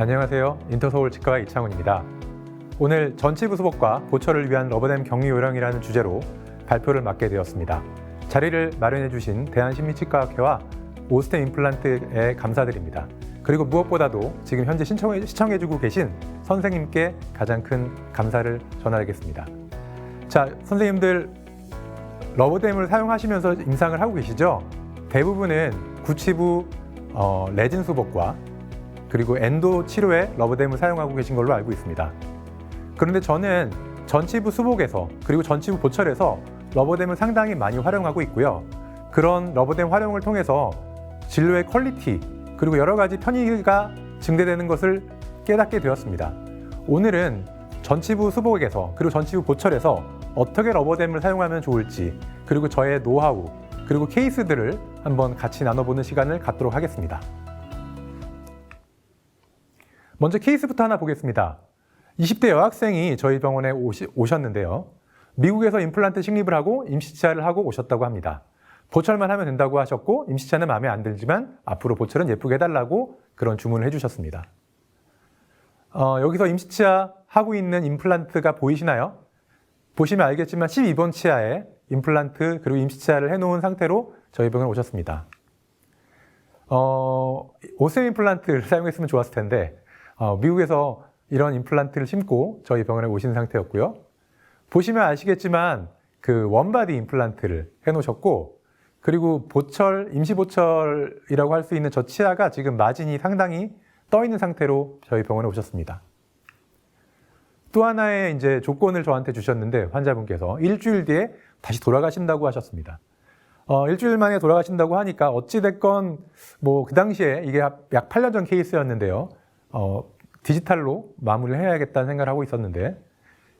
안녕하세요. 인터서울 치과의 이창훈입니다. 오늘 전치부 수복과 보철을 위한 러버댐 격리 요령이라는 주제로 발표를 맡게 되었습니다. 자리를 마련해 주신 대한심리치과학회와 오스템 임플란트에 감사드립니다. 그리고 무엇보다도 지금 현재 시청해주고 계신 선생님께 가장 큰 감사를 전하겠습니다. 자, 선생님들 러버댐을 사용하시면서 임상을 하고 계시죠? 대부분은 구치부 레진 수복과 그리고 엔도 치료에 러버댐을 사용하고 계신 걸로 알고 있습니다. 그런데 저는 전치부 수복에서 그리고 전치부 보철에서 러버댐을 상당히 많이 활용하고 있고요. 그런 러버댐 활용을 통해서 진료의 퀄리티 그리고 여러 가지 편의가 증대되는 것을 깨닫게 되었습니다. 오늘은 전치부 수복에서 그리고 전치부 보철에서 어떻게 러버댐을 사용하면 좋을지 그리고 저의 노하우 그리고 케이스들을 한번 같이 나눠보는 시간을 갖도록 하겠습니다. 먼저 케이스부터 하나 보겠습니다. 20대 여학생이 저희 병원에 오셨는데요. 미국에서 임플란트 식립을 하고 임시치아를 하고 오셨다고 합니다. 보철만 하면 된다고 하셨고 임시치아는 마음에 안 들지만 앞으로 보철은 예쁘게 해달라고 그런 주문을 해주셨습니다. 여기서 임시치아 하고 있는 임플란트가 보이시나요? 보시면 알겠지만 12번 치아에 임플란트 그리고 임시치아를 해놓은 상태로 저희 병원에 오셨습니다. 오셈 임플란트를 사용했으면 좋았을 텐데 미국에서 이런 임플란트를 심고 저희 병원에 오신 상태였고요. 보시면 아시겠지만 그 원바디 임플란트를 해놓으셨고 그리고 보철, 임시보철이라고 할 수 있는 저 치아가 지금 마진이 상당히 떠 있는 상태로 저희 병원에 오셨습니다. 또 하나의 이제 조건을 저한테 주셨는데 환자분께서 일주일 뒤에 다시 돌아가신다고 하셨습니다. 일주일 만에 돌아가신다고 하니까 어찌됐건 뭐 그 당시에 이게 약 8년 전 케이스였는데요. 디지털로 마무리를 해야겠다는 생각을 하고 있었는데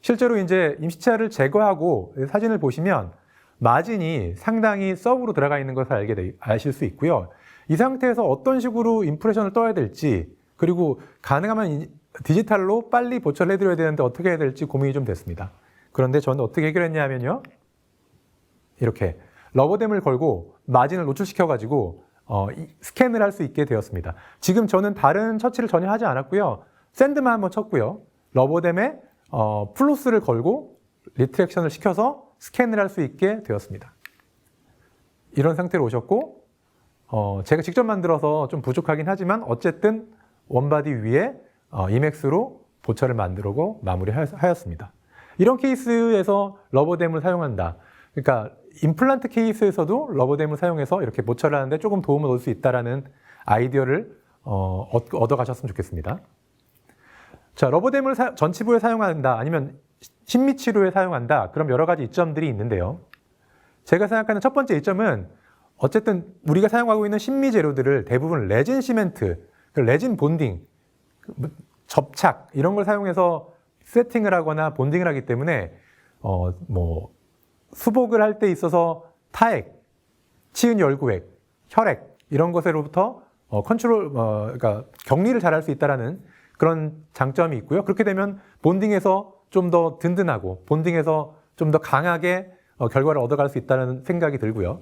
실제로 이제 임시치아를 제거하고 사진을 보시면 마진이 상당히 서브로 들어가 있는 것을 아실 수 있고요. 이 상태에서 어떤 식으로 임프레션을 떠야 될지 그리고 가능하면 디지털로 빨리 보철을 해드려야 되는데 어떻게 해야 될지 고민이 좀 됐습니다. 그런데 저는 어떻게 해결했냐면요. 이렇게 러버댐을 걸고 마진을 노출시켜가지고 스캔을 할 수 있게 되었습니다. 지금 저는 다른 처치를 전혀 하지 않았고요. 샌드만 한번 쳤고요. 러버댐에 플로스를 걸고 리트랙션을 시켜서 스캔을 할 수 있게 되었습니다. 이런 상태로 오셨고 제가 직접 만들어서 좀 부족하긴 하지만 어쨌든 원바디 위에 이맥스로 보철을 만들고 마무리하였습니다. 이런 케이스에서 러버댐을 사용한다. 그러니까 임플란트 케이스에서도 러버댐을 사용해서 이렇게 보철을 하는데 조금 도움을 얻을 수 있다는 아이디어를 얻어가셨으면 좋겠습니다. 자, 러버댐을 전치부에 사용한다 아니면 심미치료에 사용한다. 그럼 여러 가지 이점들이 있는데요. 제가 생각하는 첫 번째 이점은 어쨌든 우리가 사용하고 있는 심미 재료들을 대부분 레진 시멘트, 레진 본딩, 접착 이런 걸 사용해서 세팅을 하거나 본딩을 하기 때문에 수복을 할 때 있어서 타액, 치은 열구액, 혈액 이런 것으로부터 그러니까 격리를 잘 할 수 있다는 그런 장점이 있고요. 그렇게 되면 본딩에서 좀 더 든든하고 본딩에서 좀 더 강하게 결과를 얻어갈 수 있다는 생각이 들고요.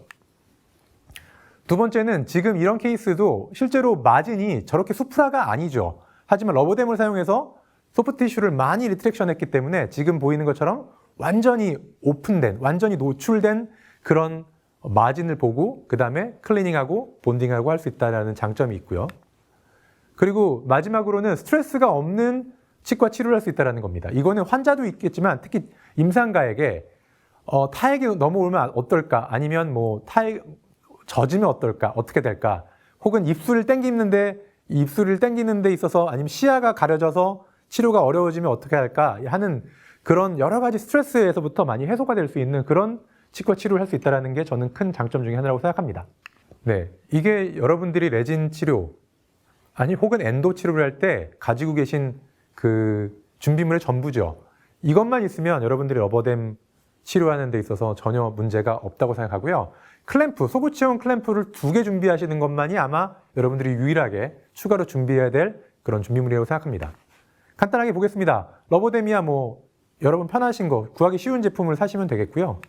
두 번째는 지금 이런 케이스도 실제로 마진이 저렇게 수프라가 아니죠. 하지만 러버댐을 사용해서 소프트티슈를 많이 리트랙션 했기 때문에 지금 보이는 것처럼 완전히 오픈된, 완전히 노출된 그런 마진을 보고 그 다음에 클리닝하고 본딩하고 할 수 있다는 장점이 있고요. 그리고 마지막으로는 스트레스가 없는 치과 치료를 할 수 있다는 겁니다. 이거는 환자도 있겠지만 특히 임상가에게 타액이 넘어오면 어떨까? 아니면 타액 젖으면 어떨까? 어떻게 될까? 혹은 입술을 당기는 데 있어서 아니면 시야가 가려져서 치료가 어려워지면 어떻게 할까? 하는 그런 여러 가지 스트레스에서부터 많이 해소가 될 수 있는 그런 치과 치료를 할 수 있다는 게 저는 큰 장점 중에 하나라고 생각합니다. 네, 이게 여러분들이 레진 치료 혹은 엔도 치료를 할 때 가지고 계신 그 준비물의 전부죠. 이것만 있으면 여러분들이 러버댐 치료하는 데 있어서 전혀 문제가 없다고 생각하고요. 클램프, 소구치용 클램프를 2개 준비하시는 것만이 아마 여러분들이 유일하게 추가로 준비해야 될 그런 준비물이라고 생각합니다. 간단하게 보겠습니다. 러버댐이야 여러분 편하신 거, 구하기 쉬운 제품을 사시면 되겠고요.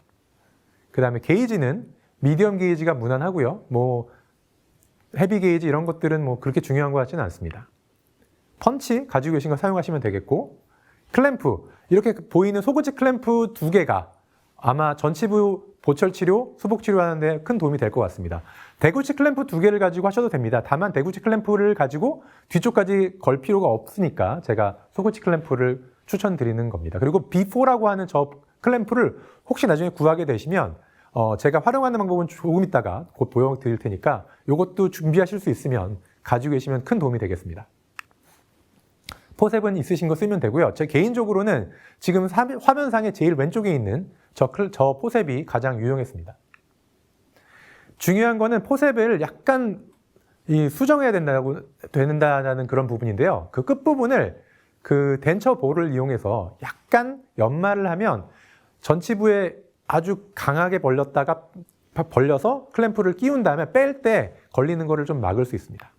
그 다음에 게이지는 미디엄 게이지가 무난하고요. 헤비 게이지 이런 것들은 그렇게 중요한 것 같지는 않습니다. 펀치 가지고 계신 거 사용하시면 되겠고, 클램프, 이렇게 보이는 소구치 클램프 2개가 아마 전치부 보철 치료, 수복 치료하는데 큰 도움이 될 것 같습니다. 대구치 클램프 2개를 가지고 하셔도 됩니다. 다만 대구치 클램프를 가지고 뒤쪽까지 걸 필요가 없으니까 제가 소구치 클램프를 추천드리는 겁니다. 그리고 B4라고 하는 저 클램프를 혹시 나중에 구하게 되시면 제가 활용하는 방법은 조금 있다가 곧 보여드릴 테니까 이것도 준비하실 수 있으면 가지고 계시면 큰 도움이 되겠습니다. 포셉은 있으신 거 쓰면 되고요. 제 개인적으로는 지금 화면상에 제일 왼쪽에 있는 저 포셉이 가장 유용했습니다. 중요한 거는 포셉을 약간 수정해야 된다는 그런 부분인데요. 그 끝부분을 그 덴처 볼을 이용해서 약간 연마를 하면 전치부에 아주 강하게 벌려서 클램프를 끼운 다음에 뺄 때 걸리는 거를 좀 막을 수 있습니다.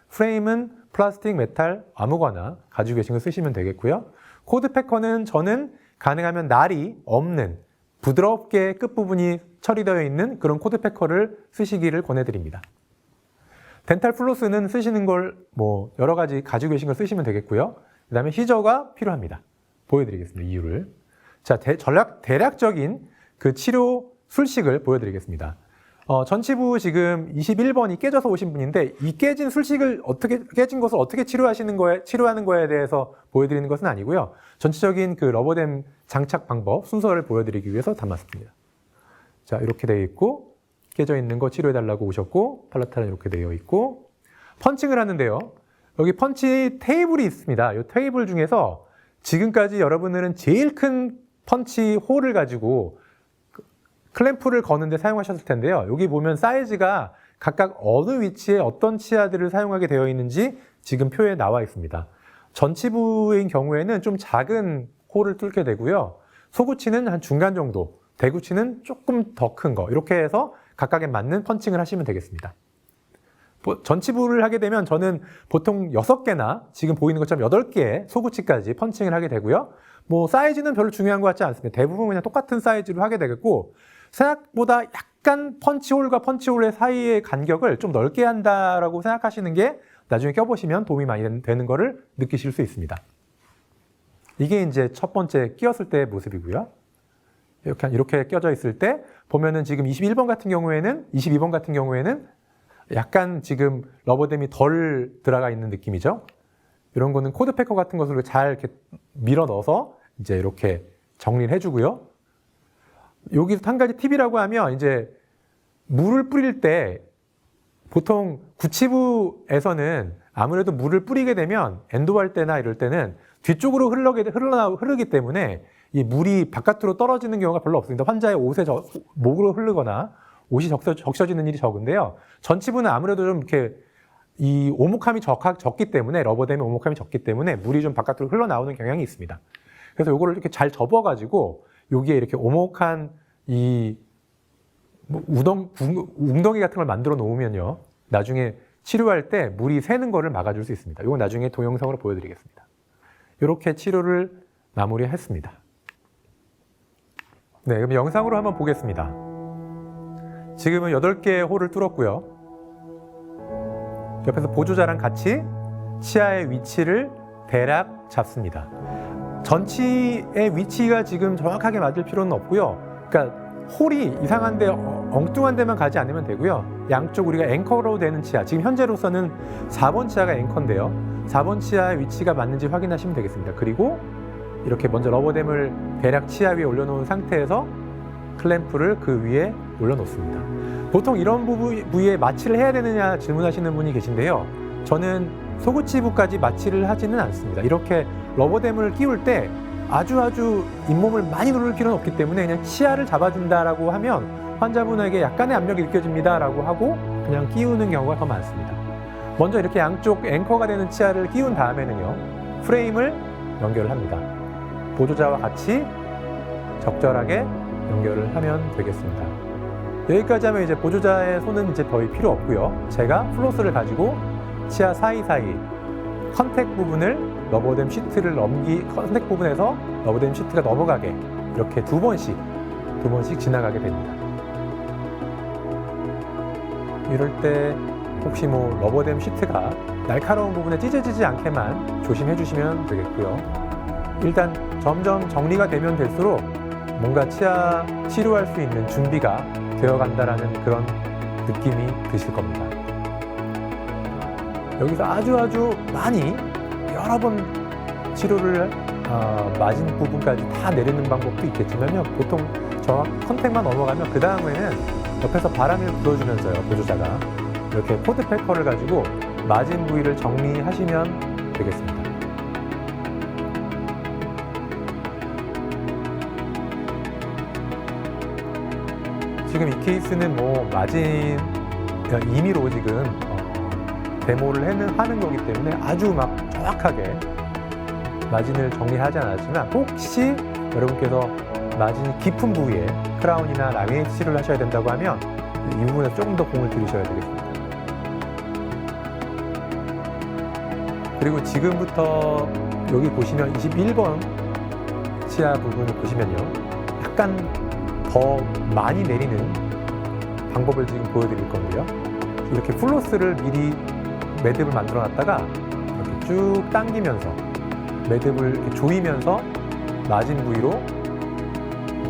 프레임은 플라스틱, 메탈 아무거나 가지고 계신 거 쓰시면 되겠고요. 코드 패커는 저는 가능하면 날이 없는 부드럽게 끝부분이 처리되어 있는 그런 코드 패커를 쓰시기를 권해드립니다. 덴탈 플로스는 쓰시는 걸 여러 가지 가지고 계신 걸 쓰시면 되겠고요. 그 다음에 시저가 필요합니다. 보여드리겠습니다. 이유를. 자, 대략적인 그 치료 술식을 보여드리겠습니다. 전치부 지금 21번이 깨져서 오신 분인데 이 깨진 것을 어떻게 치료하는 거에 대해서 보여드리는 것은 아니고요. 전체적인 그 러버댐 장착 방법 순서를 보여드리기 위해서 담았습니다. 자, 이렇게 되어 있고 깨져 있는 거 치료해달라고 오셨고 팔라탈은 이렇게 되어 있고 펀칭을 하는데요. 여기 펀치 테이블이 있습니다. 이 테이블 중에서 지금까지 여러분들은 제일 큰 펀치 홀을 가지고 클램프를 거는데 사용하셨을 텐데요. 여기 보면 사이즈가 각각 어느 위치에 어떤 치아들을 사용하게 되어 있는지 지금 표에 나와 있습니다. 전치부인 경우에는 좀 작은 홀을 뚫게 되고요. 소구치는 한 중간 정도, 대구치는 조금 더 큰 거 이렇게 해서 각각에 맞는 펀칭을 하시면 되겠습니다. 전치부를 하게 되면 저는 보통 6개나 지금 보이는 것처럼 8개의 소구치까지 펀칭을 하게 되고요. 사이즈는 별로 중요한 것 같지 않습니다. 대부분 그냥 똑같은 사이즈로 하게 되겠고 생각보다 약간 펀치홀과 펀치홀의 사이의 간격을 좀 넓게 한다라고 생각하시는 게 나중에 껴보시면 도움이 많이 되는 거를 느끼실 수 있습니다. 이게 이제 첫 번째 끼었을 때의 모습이고요. 이렇게 껴져 있을 때 보면은 지금 22번 같은 경우에는 약간 지금 러버댐이 덜 들어가 있는 느낌이죠. 이런 거는 코드 패커 같은 것으로 잘 이렇게 밀어 넣어서 이제 이렇게 정리를 해주고요. 여기서 한 가지 팁이라고 하면 이제 물을 뿌릴 때 보통 구치부에서는 아무래도 물을 뿌리게 되면 엔도할 때나 이럴 때는 뒤쪽으로 흐르기 때문에 이 물이 바깥으로 떨어지는 경우가 별로 없습니다. 환자의 옷에 목으로 흐르거나 옷이 적셔지는 일이 적은데요. 전치부는 아무래도 좀 이렇게 이 오목함이 적기 때문에 러버댐의 오목함이 적기 때문에 물이 좀 바깥으로 흘러나오는 경향이 있습니다. 그래서 이거를 이렇게 잘 접어가지고 여기에 이렇게 오목한 이 웅덩이 같은 걸 만들어 놓으면요. 나중에 치료할 때 물이 새는 거를 막아줄 수 있습니다. 이건 나중에 동영상으로 보여드리겠습니다. 이렇게 치료를 마무리했습니다. 네, 그럼 영상으로 한번 보겠습니다. 지금은 8개의 홀을 뚫었고요. 옆에서 보조자랑 같이 치아의 위치를 대략 잡습니다. 전치의 위치가 지금 정확하게 맞을 필요는 없고요. 그러니까 홀이 이상한데 엉뚱한 데만 가지 않으면 되고요. 양쪽 우리가 앵커로 되는 치아, 지금 현재로서는 4번 치아가 앵커인데요. 4번 치아의 위치가 맞는지 확인하시면 되겠습니다. 그리고 이렇게 먼저 러버댐을 대략 치아 위에 올려놓은 상태에서 클램프를 그 위에 올려놓습니다. 보통 이런 부위에 마취를 해야 되느냐 질문하시는 분이 계신데요. 저는 소구치부까지 마취를 하지는 않습니다. 이렇게 러버댐을 끼울 때 아주 잇몸을 많이 누를 필요는 없기 때문에 그냥 치아를 잡아준다라고 하면 환자분에게 약간의 압력이 느껴집니다라고 하고 그냥 끼우는 경우가 더 많습니다. 먼저 이렇게 양쪽 앵커가 되는 치아를 끼운 다음에는요. 프레임을 연결을 합니다. 보조자와 같이 적절하게 연결을 하면 되겠습니다. 여기까지 하면 이제 보조자의 손은 이제 더 필요 없고요. 제가 플로스를 가지고 치아 사이사이 컨택 부분을 러버댐 시트를 컨택 부분에서 러버댐 시트가 넘어가게 이렇게 두 번씩 지나가게 됩니다. 이럴 때 혹시 러버댐 시트가 날카로운 부분에 찢어지지 않게만 조심해 주시면 되겠고요. 일단 점점 정리가 되면 될수록 뭔가 치아 치료할 수 있는 준비가 되어 간다라는 그런 느낌이 드실 겁니다. 여기서 아주 많이 여러 번 치료를 맞은 부분까지 다 내리는 방법도 있겠지만요. 보통 저 컨택만 넘어가면 그 다음에는 옆에서 바람을 불어주면서요, 보조자가 이렇게 코드 페퍼를 가지고 맞은 부위를 정리하시면 되겠습니다. 지금 이 케이스는 뭐 맞은 임의로 지금 데모를 하는 거기 때문에 아주 막 정확하게 마진을 정리하지 않았지만, 혹시 여러분께서 마진이 깊은 부위에 크라운이나 라미네이트 치료를 하셔야 된다고 하면 이 부분에서 조금 더 공을 들이셔야 되겠습니다. 그리고 지금부터 여기 보시면 21번 치아 부분을 보시면요, 약간 더 많이 내리는 방법을 지금 보여드릴 건데요. 이렇게 플로스를 미리 매듭을 만들어 놨다가 이렇게 쭉 당기면서 매듭을 이렇게 조이면서 맞은 부위로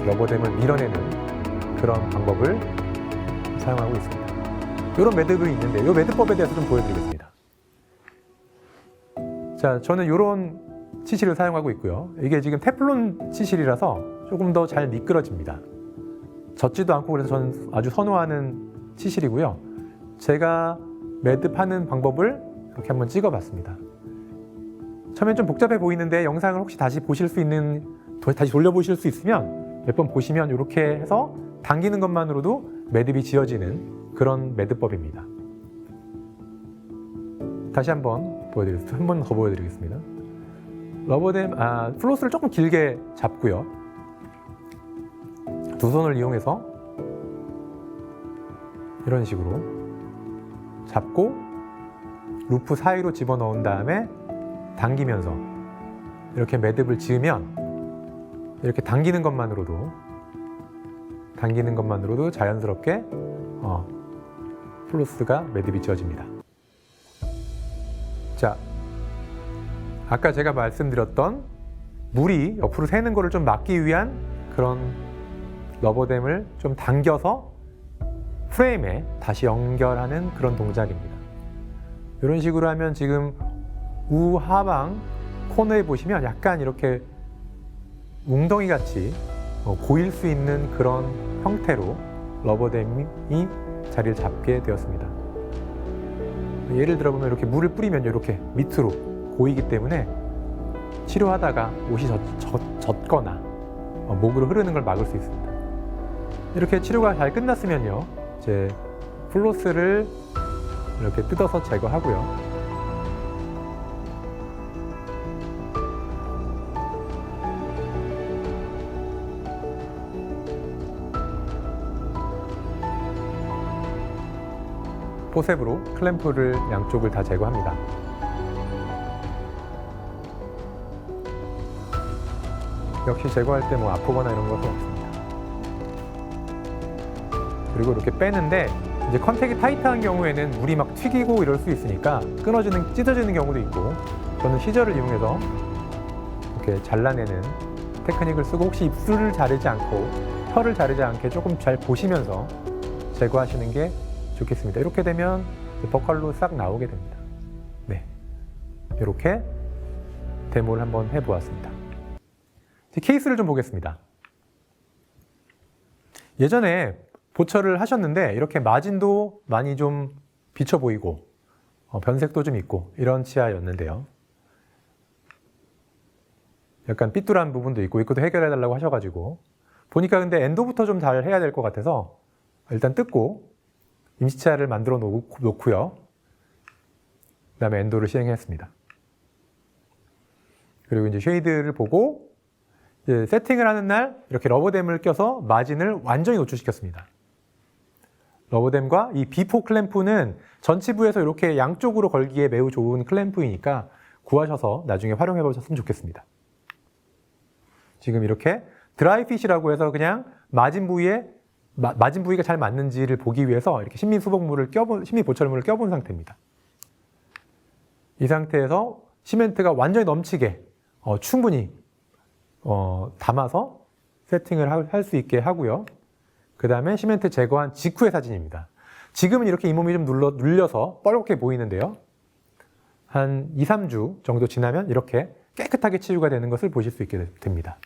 러버댐을 밀어내는 그런 방법을 사용하고 있습니다. 이런 매듭이 있는데 이 매듭법에 대해서 좀 보여드리겠습니다. 자, 저는 이런 치실을 사용하고 있고요. 이게 지금 테플론 치실이라서 조금 더 잘 미끄러집니다. 젖지도 않고 그래서 저는 아주 선호하는 치실이고요. 제가 매듭하는 방법을 이렇게 한번 찍어봤습니다. 처음엔 좀 복잡해 보이는데 영상을 혹시 다시 돌려보실 수 있으면 몇 번 보시면 이렇게 해서 당기는 것만으로도 매듭이 지어지는 그런 매듭법입니다. 다시 한 번 더 보여드리겠습니다. 러버댐, 플로스를 조금 길게 잡고요. 두 손을 이용해서 이런 식으로 잡고 루프 사이로 집어넣은 다음에 당기면서 이렇게 매듭을 지으면 이렇게 당기는 것만으로도 자연스럽게 플로스가 매듭이 지어집니다. 자, 아까 제가 말씀드렸던 물이 옆으로 새는 것을 좀 막기 위한 그런 러버댐을 좀 당겨서 프레임에 다시 연결하는 그런 동작입니다. 이런 식으로 하면 지금 우하방 코너에 보시면 약간 이렇게 웅덩이 같이 고일 수 있는 그런 형태로 러버댐이 자리를 잡게 되었습니다. 예를 들어보면 이렇게 물을 뿌리면 이렇게 밑으로 고이기 때문에 치료하다가 옷이 젖거나 목으로 흐르는 걸 막을 수 있습니다. 이렇게 치료가 잘 끝났으면요, 이제 플로스를 이렇게 뜯어서 제거하고요. 포셉으로 클램프를 양쪽을 다 제거합니다. 역시 제거할 때 뭐 아프거나 이런 것은 없습니다. 그리고 이렇게 빼는데 이제 컨택이 타이트한 경우에는 물이 막 튀기고 이럴 수 있으니까 찢어지는 경우도 있고, 저는 시저를 이용해서 이렇게 잘라내는 테크닉을 쓰고, 혹시 입술을 자르지 않고 혀를 자르지 않게 조금 잘 보시면서 제거하시는 게 좋겠습니다. 이렇게 되면 버컬로 싹 나오게 됩니다. 네, 이렇게 데모를 한번 해보았습니다. 케이스를 좀 보겠습니다. 예전에 보철을 하셨는데 이렇게 마진도 많이 좀 비쳐 보이고 변색도 좀 있고 이런 치아였는데요. 약간 삐뚤한 부분도 있고 이것도 해결해달라고 하셔가지고 보니까 근데 엔도부터 좀 잘 해야 될 것 같아서 일단 뜯고 임시치아를 만들어 놓고요. 그 다음에 엔도를 시행했습니다. 그리고 이제 쉐이드를 보고 이제 세팅을 하는 날 이렇게 러버댐을 껴서 마진을 완전히 노출시켰습니다. 러버댐과 이 B4 클램프는 전치부에서 이렇게 양쪽으로 걸기에 매우 좋은 클램프이니까 구하셔서 나중에 활용해 보셨으면 좋겠습니다. 지금 이렇게 드라이핏이라고 해서 그냥 마진 부위가 잘 맞는지를 보기 위해서 이렇게 신미 보철물을 껴본 상태입니다. 이 상태에서 시멘트가 완전히 넘치게 충분히 담아서 세팅을 할 수 있게 하고요. 그 다음에 시멘트 제거한 직후의 사진입니다. 지금은 이렇게 잇몸이 좀 눌려서 뻘겋게 보이는데요. 한 2, 3주 정도 지나면 이렇게 깨끗하게 치유가 되는 것을 보실 수 있게 됩니다.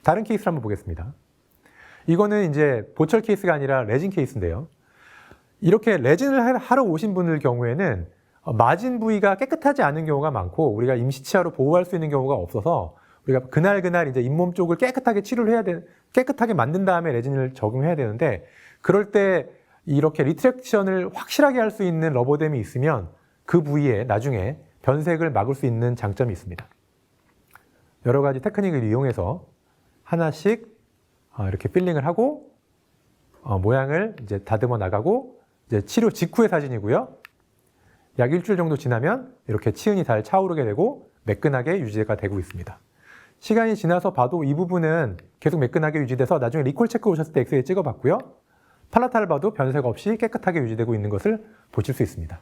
다른 케이스를 한번 보겠습니다. 이거는 이제 보철 케이스가 아니라 레진 케이스인데요. 이렇게 레진을 하러 오신 분들 경우에는 마진 부위가 깨끗하지 않은 경우가 많고 우리가 임시 치아로 보호할 수 있는 경우가 없어서 우리가 그날 이제 잇몸 쪽을 깨끗하게 치료를 해야 깨끗하게 만든 다음에 레진을 적용해야 되는데 그럴 때 이렇게 리트랙션을 확실하게 할 수 있는 러버댐이 있으면 그 부위에 나중에 변색을 막을 수 있는 장점이 있습니다. 여러 가지 테크닉을 이용해서 하나씩 이렇게 필링을 하고 모양을 이제 다듬어 나가고 이제 치료 직후의 사진이고요. 약 일주일 정도 지나면 이렇게 치은이 잘 차오르게 되고 매끈하게 유지가 되고 있습니다. 시간이 지나서 봐도 이 부분은 계속 매끈하게 유지돼서 나중에 리콜 체크 오셨을 때 엑스레이 찍어봤고요. 팔라타를 봐도 변색 없이 깨끗하게 유지되고 있는 것을 보실 수 있습니다.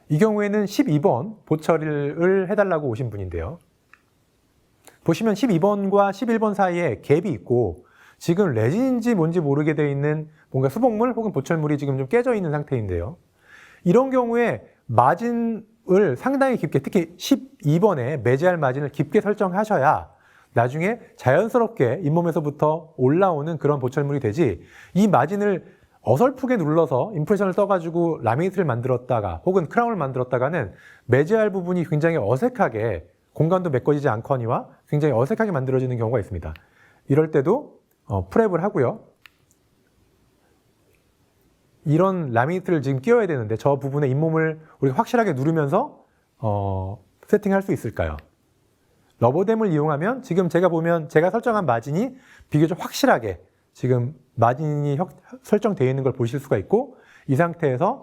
이 경우에는 12번 보철을 해달라고 오신 분인데요. 보시면 12번과 11번 사이에 갭이 있고 지금 레진인지 뭔지 모르게 되어 있는 뭔가 수복물 혹은 보철물이 지금 좀 깨져 있는 상태인데요. 이런 경우에 마진을 상당히 깊게, 특히 12번에 매제할 마진을 깊게 설정하셔야 나중에 자연스럽게 잇몸에서부터 올라오는 그런 보철물이 되지 이 마진을 어설프게 눌러서 임프레션을 떠가지고 라미네이트를 만들었다가 혹은 크라운을 만들었다가는 매제할 부분이 굉장히 어색하게 공간도 메꿔지지 않거니와 굉장히 어색하게 만들어지는 경우가 있습니다. 이럴 때도 프랩을 하고요. 이런 라미네이트를 지금 끼워야 되는데 저 부분에 잇몸을 우리가 확실하게 누르면서 세팅할 수 있을까요? 러버댐을 이용하면 지금 제가 보면 제가 설정한 마진이 비교적 확실하게 지금 마진이 설정되어 있는 걸 보실 수가 있고 이 상태에서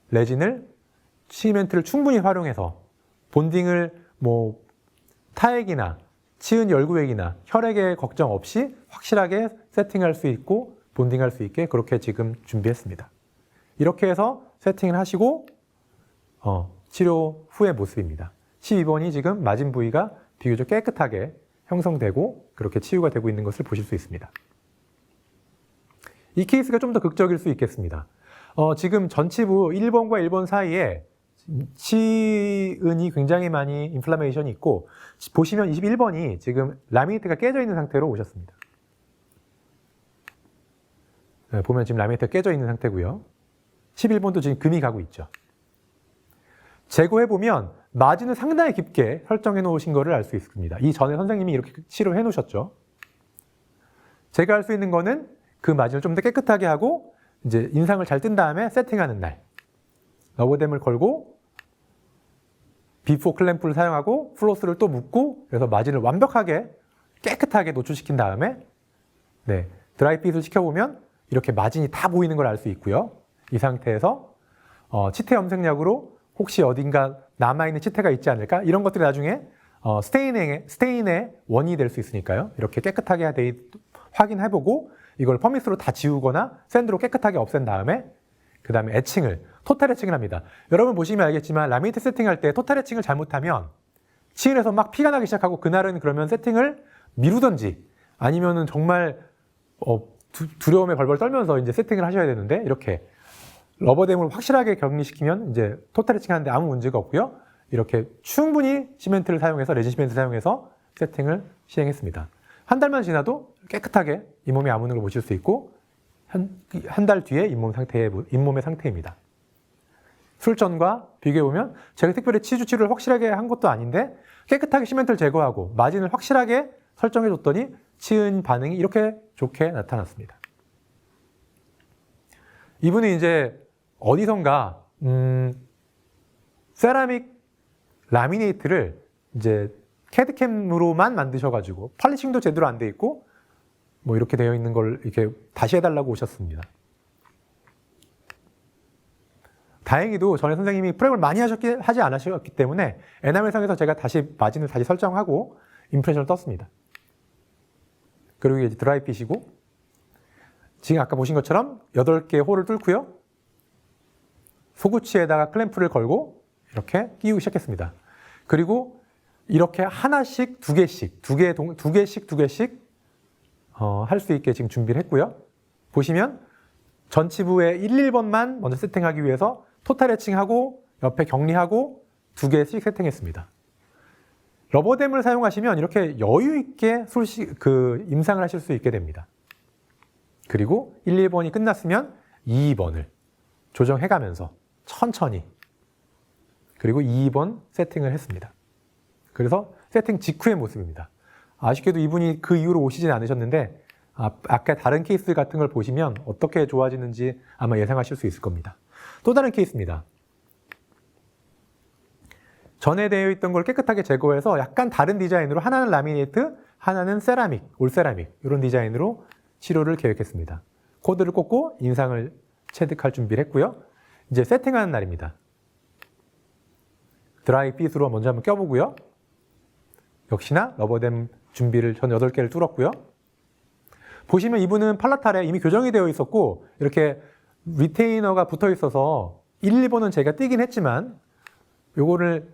레진을 시멘트를 충분히 활용해서 본딩을 타액이나 치은 열구액이나 혈액의 걱정 없이 확실하게 세팅할 수 있고 본딩할 수 있게 그렇게 지금 준비했습니다. 이렇게 해서 세팅을 하시고 치료 후의 모습입니다. 12번이 지금 마진 부위가 비교적 깨끗하게 형성되고 그렇게 치유가 되고 있는 것을 보실 수 있습니다. 이 케이스가 좀 더 극적일 수 있겠습니다. 지금 전치부 1번과 1번 사이에 치은이 굉장히 많이 인플라메이션이 있고 보시면 21번이 지금 라미네이트가 깨져 있는 상태로 오셨습니다. 네, 보면 지금 라미네이트가 깨져 있는 상태고요. 11번도 지금 금이 가고 있죠. 제거해보면 마진을 상당히 깊게 설정해 놓으신 것을 알 수 있습니다. 이 전에 선생님이 이렇게 치료해 놓으셨죠. 제가 할 수 있는 거는 그 마진을 좀 더 깨끗하게 하고 이제 인상을 잘 뜬 다음에 세팅하는 날 러버댐을 걸고 비포 클램프를 사용하고 플로스를 또 묶고 그래서 마진을 완벽하게 깨끗하게 노출시킨 다음에 드라이핏을 시켜보면 이렇게 마진이 다 보이는 걸 알 수 있고요. 이 상태에서 치태 염색약으로 혹시 어딘가 남아있는 치태가 있지 않을까? 이런 것들이 나중에 스테인의 원인이 될 수 있으니까요. 이렇게 깨끗하게 확인해보고 이걸 퍼미스로 다 지우거나 샌드로 깨끗하게 없앤 다음에 그 다음에 토탈 애칭을 합니다. 여러분 보시면 알겠지만 라미네이트 세팅할 때 토탈 애칭을 잘못하면 치은에서 막 피가 나기 시작하고 그날은 그러면 세팅을 미루던지 아니면은 정말 두려움에 벌벌 떨면서 이제 세팅을 하셔야 되는데 이렇게 러버댐을 확실하게 격리시키면 이제 토탈 애칭 하는데 아무 문제가 없고요. 이렇게 충분히 시멘트를 사용해서 레진 시멘트를 사용해서 세팅을 시행했습니다. 한 달만 지나도 깨끗하게 잇몸이 아무는 걸 보실 수 있고 한 달 뒤에 잇몸의 상태입니다. 술전과 비교해보면 제가 특별히 치주치료를 확실하게 한 것도 아닌데 깨끗하게 시멘트를 제거하고 마진을 확실하게 설정해줬더니 치은 반응이 이렇게 좋게 나타났습니다. 이분은 이제 어디선가 세라믹 라미네이트를 이제 캐드캠으로만 만드셔가지고 펄리싱도 제대로 안 돼 있고 이렇게 되어 있는 걸 이렇게 다시 해달라고 오셨습니다. 다행히도 전에 선생님이 프랩을 많이 하지 않으셨기 때문에 에나멜상에서 제가 다시 마진을 다시 설정하고 임프레션을 떴습니다. 그리고 이제 드라이핏이고 지금 아까 보신 것처럼 8개 홀을 뚫고요. 소구치에다가 클램프를 걸고 이렇게 끼우기 시작했습니다. 그리고 이렇게 하나씩 두 개씩 할 수 있게 지금 준비를 했고요. 보시면 전치부의 1, 2번만 먼저 세팅하기 위해서 토탈 해칭하고 옆에 격리하고 두 개씩 세팅했습니다. 러버댐을 사용하시면 이렇게 여유 있게 임상을 하실 수 있게 됩니다. 그리고 1, 1번이 끝났으면 2, 2번을 조정해가면서 천천히 그리고 2, 2번 세팅을 했습니다. 그래서 세팅 직후의 모습입니다. 아쉽게도 이분이 그 이후로 오시진 않으셨는데 아까 다른 케이스 같은 걸 보시면 어떻게 좋아지는지 아마 예상하실 수 있을 겁니다. 또 다른 케이스입니다. 전에 되어 있던 걸 깨끗하게 제거해서 약간 다른 디자인으로 하나는 라미네이트, 하나는 세라믹, 올세라믹 이런 디자인으로 치료를 계획했습니다. 코드를 꽂고 인상을 체득할 준비를 했고요. 이제 세팅하는 날입니다. 드라이 핏으로 먼저 한번 껴보고요. 역시나 러버댐 준비를 전 8개를 뚫었고요. 보시면 이분은 팔라탈에 이미 교정이 되어 있었고 이렇게 리테이너가 붙어 있어서 1, 2번은 제가 띄긴 했지만 요거를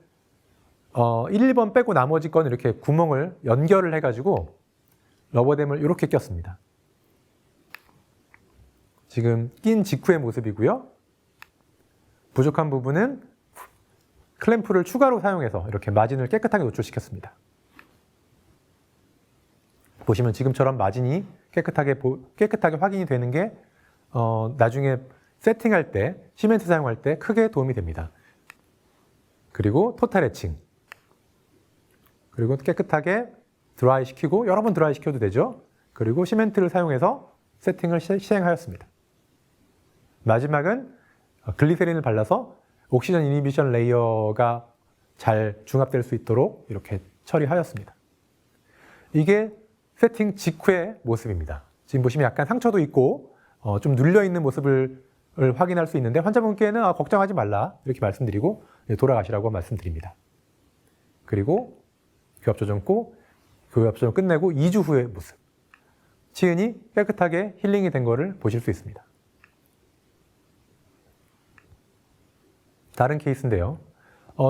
1, 2번 빼고 나머지 건 이렇게 구멍을 연결을 해가지고 러버댐을 이렇게 꼈습니다. 지금 낀 직후의 모습이고요. 부족한 부분은 클램프를 추가로 사용해서 이렇게 마진을 깨끗하게 노출시켰습니다. 보시면 지금처럼 마진이 깨끗하게 확인이 되는 게 나중에 세팅할 때, 시멘트 사용할 때 크게 도움이 됩니다. 그리고 토탈 해칭. 그리고 깨끗하게 드라이 시키고 여러 번 드라이 시켜도 되죠. 그리고 시멘트를 사용해서 세팅을 시행하였습니다. 마지막은 글리세린을 발라서 옥시전 이니비션 레이어가 잘 중합될 수 있도록 이렇게 처리하였습니다. 이게 세팅 직후의 모습입니다. 지금 보시면 약간 상처도 있고 좀 눌려있는 모습을 확인할 수 있는데 환자분께는 걱정하지 말라 이렇게 말씀드리고 돌아가시라고 말씀드립니다. 그리고 교합 조정 끝내고 2주 후의 모습. 치은이 깨끗하게 힐링이 된 거를 보실 수 있습니다. 다른 케이스인데요.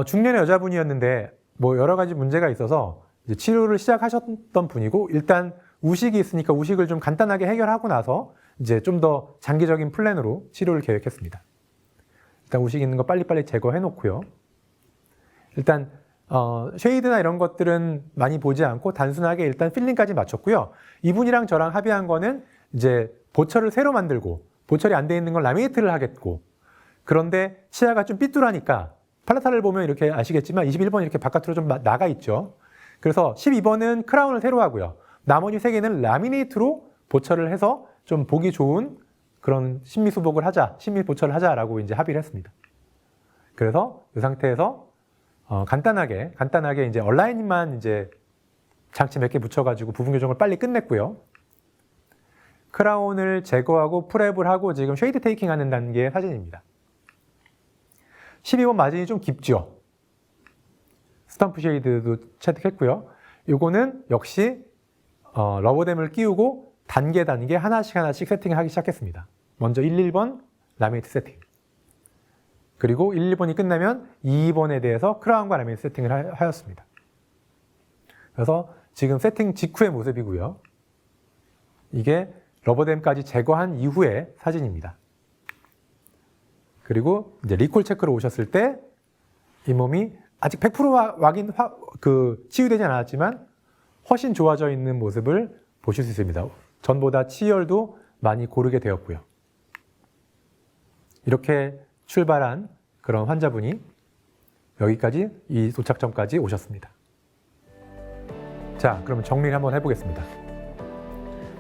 중년의 여자분이었는데 뭐 여러 가지 문제가 있어서 이제 치료를 시작하셨던 분이고 일단 우식이 있으니까 우식을 좀 간단하게 해결하고 나서 이제 좀 더 장기적인 플랜으로 치료를 계획했습니다. 일단 우식 있는 거 빨리빨리 제거해 놓고요. 일단 쉐이드나 이런 것들은 많이 보지 않고 단순하게 일단 필링까지 맞췄고요. 이분이랑 저랑 합의한 거는 이제 보철을 새로 만들고 보철이 안 돼 있는 건 라미네이트를 하겠고 그런데 치아가 좀 삐뚤하니까 팔라탈을 보면 이렇게 아시겠지만 21번 이렇게 바깥으로 좀 나가 있죠. 그래서 12번은 크라운을 새로 하고요. 나머지 3개는 라미네이트로 보철을 해서 좀 보기 좋은 그런 심미수복을 하자, 심미보철을 하자라고 이제 합의를 했습니다. 그래서 이 상태에서 간단하게 이제 얼라인만 이제 장치 몇 개 붙여가지고 부분 교정을 빨리 끝냈고요. 크라운을 제거하고 프랩을 하고 지금 쉐이드 테이킹 하는 단계의 사진입니다. 12번 마진이 좀 깊죠. 스탬프 쉐이드도 체득했고요. 이거는 역시 러버댐을 끼우고 단계 하나씩 세팅을 하기 시작했습니다. 먼저 1, 1번 라미네이트 세팅. 그리고 1, 2번이 끝나면 2, 2번에 대해서 크라운과 라미네이트 세팅을 하였습니다. 그래서 지금 세팅 직후의 모습이고요. 이게 러버댐까지 제거한 이후의 사진입니다. 그리고 이제 리콜 체크로 오셨을 때 이 몸이 아직 100% 치유되지 않았지만 훨씬 좋아져 있는 모습을 보실 수 있습니다. 전보다 치열도 많이 고르게 되었고요. 이렇게 출발한 그런 환자분이 여기까지 이 도착점까지 오셨습니다. 자, 그럼 정리를 한번 해보겠습니다.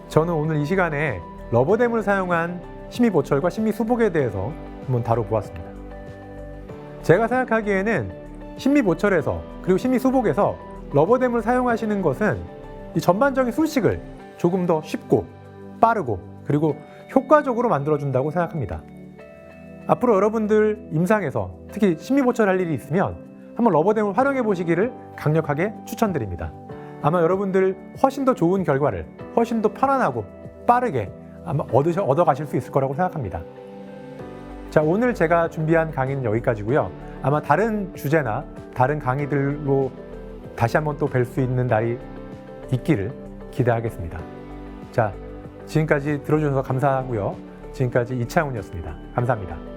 저는 오늘 이 시간에 러버댐을 사용한 심미보철과 심미수복에 대해서 한번 다뤄보았습니다. 제가 생각하기에는 심미보철에서 그리고 심미수복에서 러버댐을 사용하시는 것은 이 전반적인 술식을 조금 더 쉽고 빠르고 그리고 효과적으로 만들어준다고 생각합니다. 앞으로 여러분들 임상에서 특히 심미보철 할 일이 있으면 한번 러버댐을 활용해 보시기를 강력하게 추천드립니다. 아마 여러분들 훨씬 더 좋은 결과를 훨씬 더 편안하고 빠르게 아마 얻어가실 수 있을 거라고 생각합니다. 자, 자, 오늘 제가 준비한 강의는 여기까지고요. 아마 다른 주제나 다른 강의들로 다시 한번 또 뵐 수 있는 날이 있기를 기대하겠습니다. 자, 지금까지 들어주셔서 감사하고요. 지금까지 이창훈이었습니다. 감사합니다.